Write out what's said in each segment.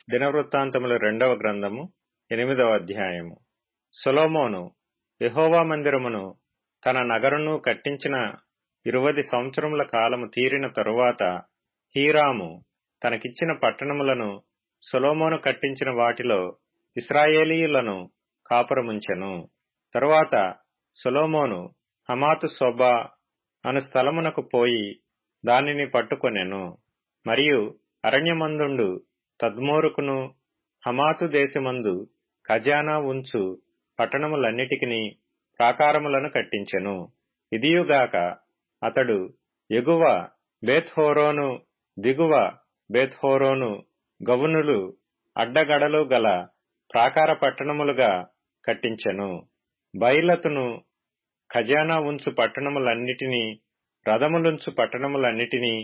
దినవృత్తాంతములు 2వ గ్రంథము 8వ అధ్యాయము. సొలొమోను యెహోవా మందిరమును తన నగరును కట్టించిన 20 సంవత్సరముల కాలము తీరిన తరువాత హీరాము తనకిచ్చిన పట్టణములను సొలొమోను కట్టించిన వాటిలో ఇశ్రాయేలీయులను కాపురముంచెను. తరువాత సొలొమోను హమాతు సోబా అను స్థలమునకు పోయి దానిని పట్టుకొనెను. మరియు అరణ్యమందుండు తద్మోరుకును హమాతు దేశమందు ఖజానా ఉంచు పట్టణములన్నిటికిని ప్రాకారములను కట్టించెను. ఇదియుగాక అతడు ఎగువ బేత్‌హోరోను, దిగువ బేత్‌హోరోను గవునులు అడ్డగడలు గల ప్రాకార పట్టణములుగా కట్టించెను. బయలతును ఖజానా ఉంచు పట్టణములన్నిటినీ, రథములుంచు పట్టణములన్నిటినీ,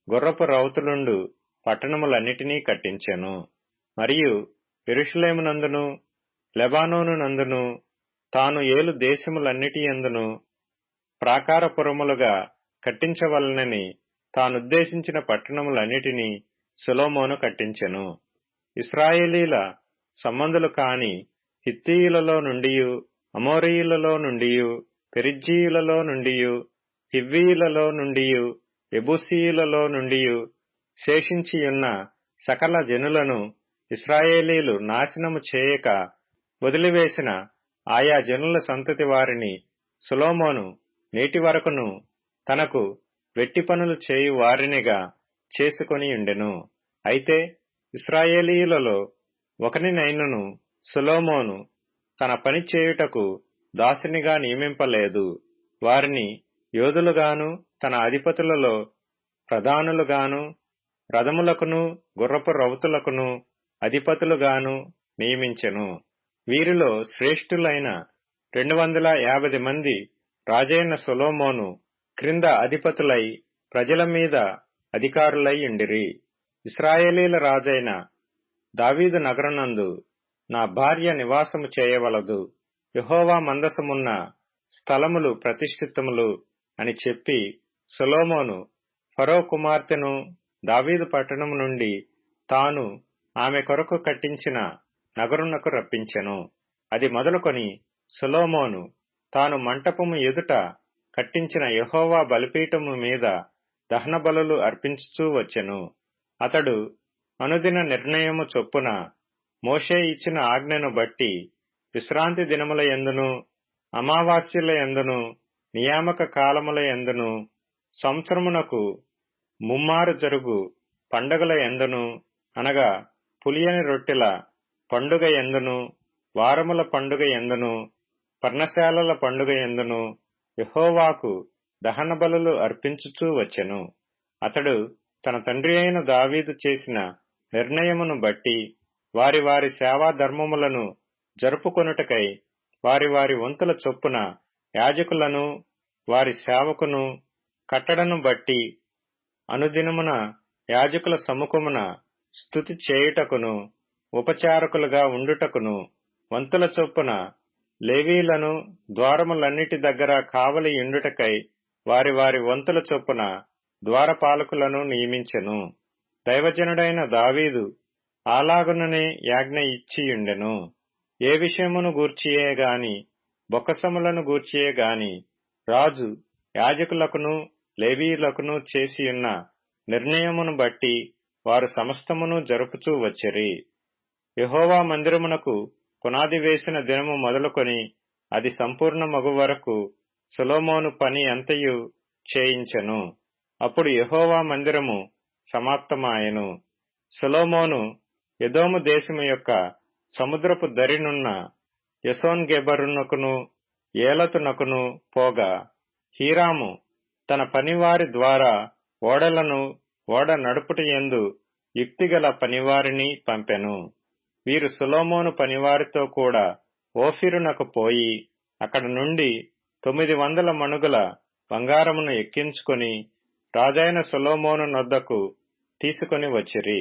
గుర్రపు రౌతులుండు పట్టణములన్నిటినీ కట్టించెను. మరియు యెరూషలేమునందును లెబానోనునందును తాను ఏలు దేశములన్నిటియందును ప్రాకారపురములుగా కట్టించవలెనని తానుద్దేశించిన పట్టణములన్నిటినీ సొలొమోను కట్టించెను. ఇశ్రాయేలీల సంబంధులు కాని హిత్తీయులలో నుండియు, అమోరీయులలో నుండియు, పెరిజ్జీయులలో నుండియు, హివ్వీయులలో నుండియు, యెబూసీయులలో నుండియు శేషించియున్న సకల జనులను ఇశ్రాయేలీలు నాశనము చేయక వదిలివేసిన ఆయా జనుల సంతతి వారిని సొలొమోను నేటి వరకును తనకు వెట్టి పనులు చేయు వారినిగా చేసుకొనియుండెను. అయితే ఇశ్రాయేలీయులలో ఒకనినైనను సొలొమోను తన పని చేయుటకు దాసునిగా నియమింపలేదు. వారిని యోధులుగాను, తన అధిపతులలో ప్రధానులుగాను, రథములకును గుర్రపు రౌతులకును అధిపతులుగాను నియమించెను. వీరిలో శ్రేష్ఠులైన 250 మంది రాజైన సొలొమోను క్రింద అధిపతులై ప్రజల మీద అధికారులై యుండిరి. ఇశ్రాయేలీల రాజైన దావీదు నగరునందు నా భార్య నివాసము చేయవలదు, యెహోవా మందసమున్న స్థలములు ప్రతిష్ఠితములు అని చెప్పి సొలొమోను ఫరో కుమార్తెను దావీదు పట్టణము నుండి తాను ఆమె కొరకు కట్టించిన నగరునకు రప్పించెను. అది మొదలుకొని సొలొమోను తాను మంటపము ఎదుట కట్టించిన యెహోవా బలిపీఠము మీద దహన బలులు అర్పించుచూ వచ్చెను. అతడు అనుదిన నిర్ణయము చొప్పున మోషే ఇచ్చిన ఆజ్ఞను బట్టి విశ్రాంతి దినముల యందును, అమావాస్యల యందును, నియామక కాలముల యందును, సంవత్సరమునకు ముమ్మారు జరుగు పండుగల యందును, అనగా పులియని రొట్టెల పండుగ యందును, వారముల పండుగ యందును, పర్ణశాలల పండుగ యందును యెహోవాకు దహన బలులు అర్పించుచూ వచ్చెను. అతడు తన తండ్రి అయిన దావీదు చేసిన నిర్ణయమును బట్టి వారి వారి సేవా ధర్మములను జరుపుకొనుటకై వారి వారి వంతుల చొప్పున యాజకులను వారి సేవకును కట్టడను బట్టి అనుదినమున యాజకుల సముఖమున స్తుతి చేయుటకును, ఉపచారకులుగా ఉండుటకును వంతుల చొప్పున లేవీలను ద్వారములన్నిటి దగ్గర కావలి యుండుటకై వారి వారి వంతుల చొప్పున ద్వారపాలకులను నియమించెను. దైవజనుడైన దావీదు అలాగుననే యాజ్ఞ ఇచ్చియుండెను. ఏ విషయమును గూర్చియే గాని, బొక్కసములను గూర్చియే గాని రాజు యాజకులకును లేవీయులకును చేసియున్న నిర్ణయమును బట్టి వారు సమస్తమును జరుపుచూ వచ్చిరి. యెహోవా మందిరమునకు పునాది వేసిన దినము మొదలుకొని అది సంపూర్ణమగు వరకు సొలొమోను పని అంతయు చేయించెను. అప్పుడు యెహోవా మందిరము సమాప్తమాయెను. సొలొమోను ఎదోము దేశము యొక్క సముద్రపు దరినున్న యెసోన్గెబరునకును ఏలతునకును పోగా హీరాము తన పనివారి ద్వారా ఓడలను, ఓడ నడుపుటయందు యుక్తిగల పనివారిని పంపెను. వీరు సొలొమోను పనివారితో కూడా ఓఫీరునకు పోయి అక్కడ నుండి 900 మణుగుల బంగారమును ఎక్కించుకొని రాజైన సొలొమోను నొద్దకు తీసుకొని వచ్చిరి.